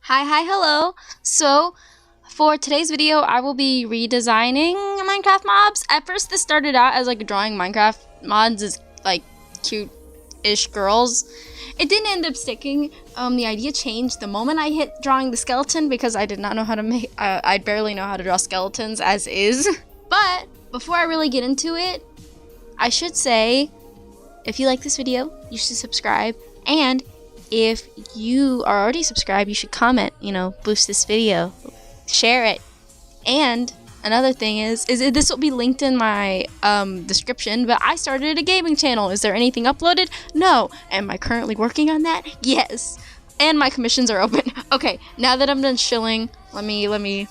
Hi, hello. So, for today's video, I will be redesigning Minecraft mobs. At first, this started out as like drawing Minecraft mods as like cute-ish girls. It didn't end up sticking. The idea changed the moment I hit drawing the skeleton because I did not know how to make. I barely know how to draw skeletons as is. But before I really get into it, I should say, if you like this video, you should subscribe, and if you are already subscribed, you should comment, boost this video, share it. And another thing is this will be linked in my description, but I started a gaming channel. Is there anything uploaded? No. Am I currently working on that? Yes. And my commissions are open. Okay, now that I'm done shilling, let me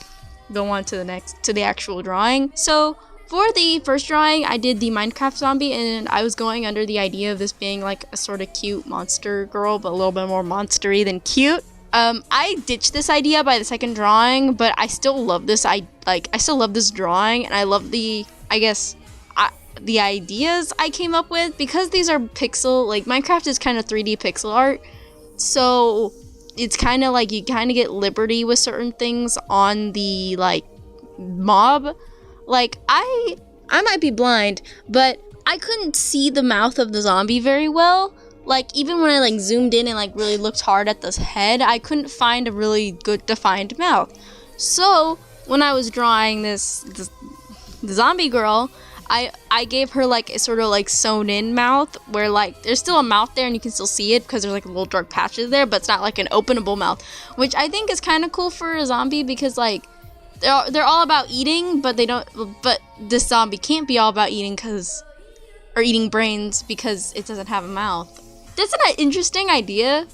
go on to the actual drawing. So for the first drawing, I did the Minecraft zombie, and I was going under the idea of this being like a sort of cute monster girl, but a little bit more monstery than cute. I ditched this idea by the second drawing, but I still love this. I still love this drawing, and I love the ideas I came up with, because these are Minecraft is kind of 3D pixel art, so it's kind of like you kind of get liberty with certain things on the mob. I might be blind, but I couldn't see the mouth of the zombie very well. Even when I zoomed in and really looked hard at this head, I couldn't find a really good defined mouth. So when I was drawing the zombie girl, I gave her a sort of sewn in mouth, where there's still a mouth there and you can still see it because there's little dark patches there, but it's not an openable mouth, which I think is kind of cool for a zombie, because they're all about eating, but this zombie can't be all about eating or eating brains because it doesn't have a mouth. That's an interesting idea.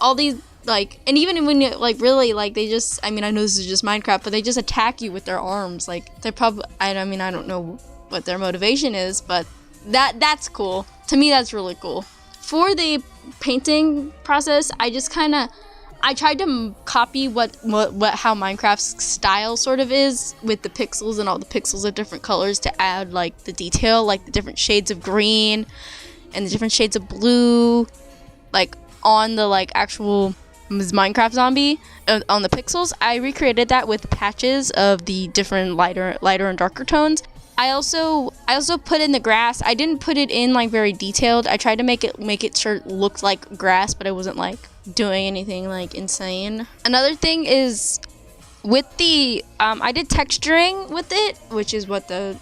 All these, and even when you, really, they just, I know this is just Minecraft, but they just attack you with their arms. They're probably, I don't know what their motivation is, but that's cool. To me, that's really cool. For the painting process, I tried to copy how Minecraft's style sort of is, with the pixels and all the pixels of different colors, to add the detail, the different shades of green and the different shades of blue, on the actual Minecraft zombie on the pixels. I recreated that with patches of the different lighter and darker tones. I also put in the grass. I didn't put it in very detailed. I tried to make it sure it looked like grass, but it wasn't doing anything insane. Another thing is with the I did texturing with it, which is what the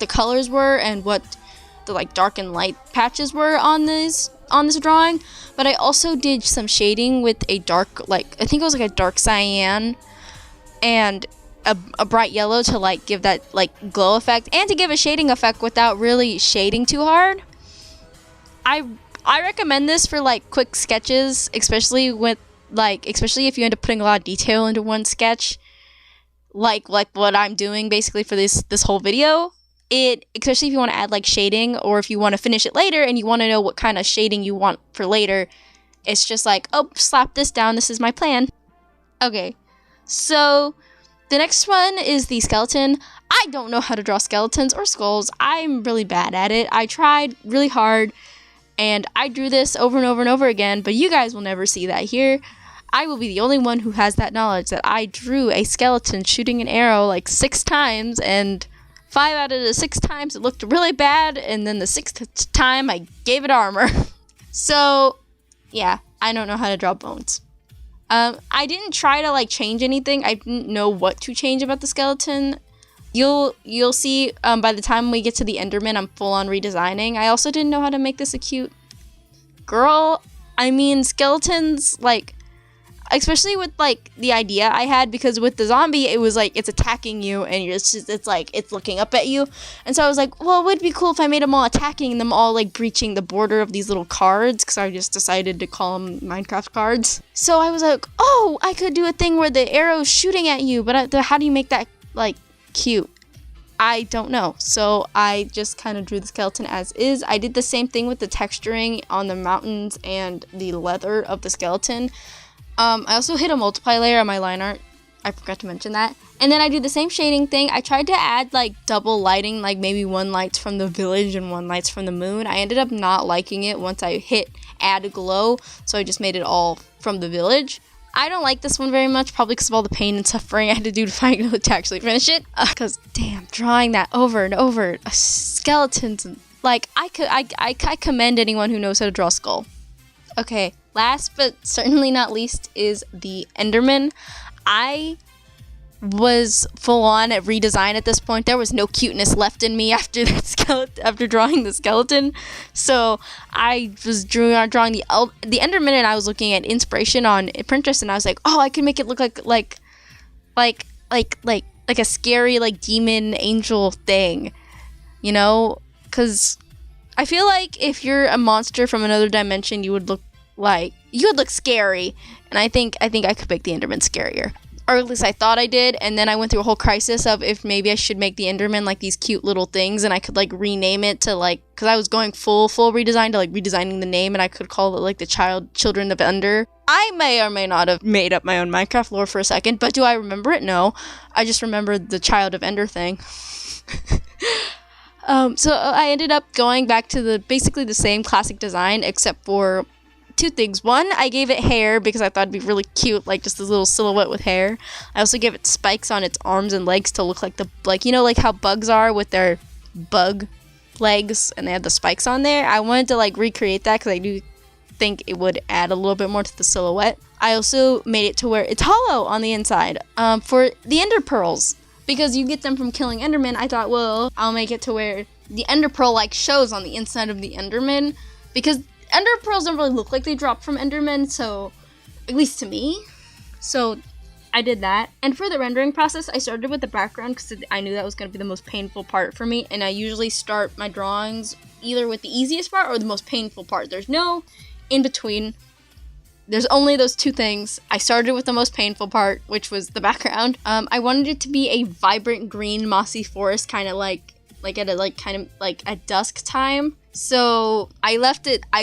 colors were and what the dark and light patches were on this drawing. But I also did some shading with a dark, I think it was a dark cyan and a bright yellow to give that glow effect, and to give a shading effect without really shading too hard. I recommend this for quick sketches, especially if you end up putting a lot of detail into one sketch, like what I'm doing basically for this whole video. Especially if you want to add shading, or if you want to finish it later and you want to know what kind of shading you want for later, it's just oh, slap this down, this is my plan. Okay, so the next one is the skeleton. I don't know how to draw skeletons or skulls. I'm really bad at it. I tried really hard, and I drew this over and over and over again, but you guys will never see that here. I will be the only one who has that knowledge that I drew a skeleton shooting an arrow 6 times, and 5 out of the 6 times it looked really bad, and then the 6th time I gave it armor. So, yeah, I don't know how to draw bones. I didn't try to change anything. I didn't know what to change about the skeleton. You'll see by the time we get to the Enderman, I'm full on redesigning. I also didn't know how to make this a cute girl. Skeletons, especially with the idea I had, because with the zombie it was it's attacking you, and it's looking up at you, and so I was well, it would be cool if I made them all attacking and them all breaching the border of these little cards, because I just decided to call them Minecraft cards. So I was oh, I could do a thing where the arrow's shooting at you, but how do you make that cute? I don't know. So I just kind of drew the skeleton as is. I did the same thing with the texturing on the mountains and the leather of the skeleton. I also hid a multiply layer on my line art I forgot to mention that. And then I do the same shading thing. I tried to add like double lighting, like maybe one light's from the village and one light's from the moon. I ended up not liking it once I hit add glow, so I just made it all from the village. I don't like this one very much, probably because of all the pain and suffering I had to do to actually finish it. Because damn, drawing that over and over, skeletons, and like I commend anyone who knows how to draw a skull. Okay, last but certainly not least is the Enderman. I was full on at redesign at this point. There was no cuteness left in me after that skeleton, after drawing the skeleton. So I was drawing the Enderman, and I was looking at inspiration on Pinterest, and I was like, oh, I can make it look like a scary like demon angel thing, you know? Because I feel like if you're a monster from another dimension, you would look scary, and I think I could make the Enderman scarier, or at least I thought I did. And then I went through a whole crisis of if maybe I should make the Enderman like these cute little things, and I could like rename it to like, because I was going full redesign to like redesigning the name, and I could call it like the Children of Ender. I may or may not have made up my own Minecraft lore for a second, but do I remember it? No, I just remembered the Child of Ender thing. So I ended up going back to basically the same classic design, except for two things. One, I gave it hair because I thought it'd be really cute, like just this little silhouette with hair. I also gave it spikes on its arms and legs to look like you know, like how bugs are with their bug legs, and they had the spikes on there. I wanted to like recreate that because I do think it would add a little bit more to the silhouette. I also made it to where it's hollow on the inside for the ender pearls, because you get them from killing endermen. I thought, well, I'll make it to where the ender pearl like shows on the inside of the enderman, because ender pearls don't really look like they drop from endermen, so at least to me. So I did that. And for the rendering process, I started with the background because I knew that was going to be the most painful part for me, and I usually start my drawings either with the easiest part or the most painful part. There's no in between. There's only those two things. I started with the most painful part, which was the background. I wanted it to be a vibrant green mossy forest, kind of like at dusk time. So I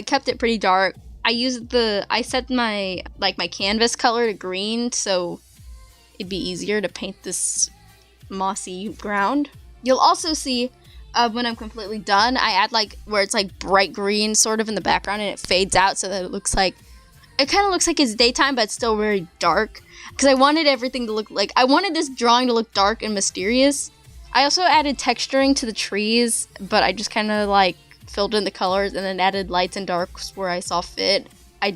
kept it pretty dark. I set my canvas color to green, so it'd be easier to paint this mossy ground. You'll also see when I'm completely done, I add like where it's like bright green sort of in the background, and it fades out so that it kind of looks like it's daytime, but it's still very dark. Because I wanted everything to look like, I wanted this drawing to look dark and mysterious. I also added texturing to the trees, but I just kind of like filled in the colors and then added lights and darks where I saw fit.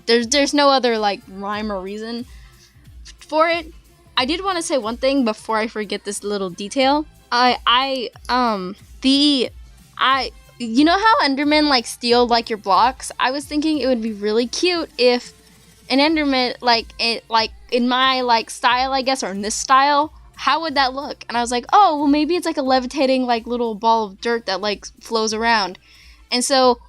There's no other like rhyme or reason for it. I did want to say one thing before I forget this little detail. You know how Endermen like steal like your blocks? I was thinking it would be really cute if an Enderman like in my like style, I guess, or in this style, how would that look? And I was like, oh, well, maybe it's like a levitating like little ball of dirt that like flows around. And so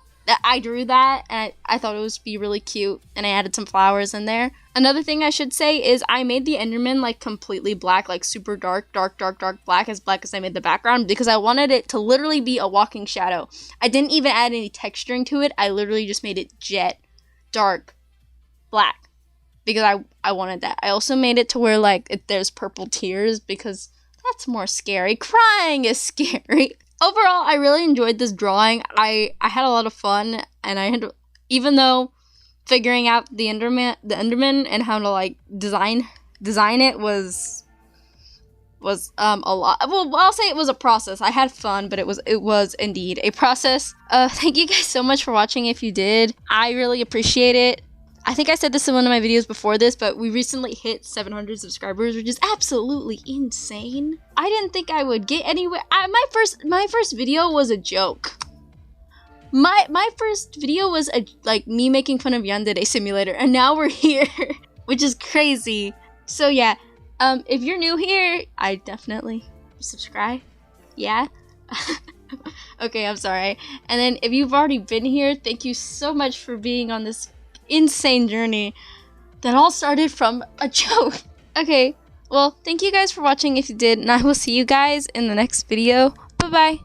I drew that, and I thought it would be really cute, and I added some flowers in there. Another thing I should say is I made the Enderman like completely black, like super dark black as I made the background, because I wanted it to literally be a walking shadow. I didn't even add any texturing to it. I literally just made it jet dark black because I wanted that. I also made it to where like there's purple tears because that's more scary. Crying is scary. Overall, I really enjoyed this drawing. I had a lot of fun, and even though figuring out the Enderman and how to like design it was a lot. Well, I'll say it was a process. I had fun, but it was indeed a process. Thank you guys so much for watching. If you did, I really appreciate it. I think I said this in one of my videos before this, but we recently hit 700 subscribers, which is absolutely insane. I didn't think I would get anywhere. My first video was a joke. My first video was like me making fun of Yandere Simulator, and now we're here, which is crazy. So yeah, if you're new here, I definitely subscribe. Yeah. Okay, I'm sorry. And then if you've already been here, thank you so much for being on this insane journey that all started from a joke. Okay, well, thank you guys for watching if you did, and I will see you guys in the next video. Bye-bye.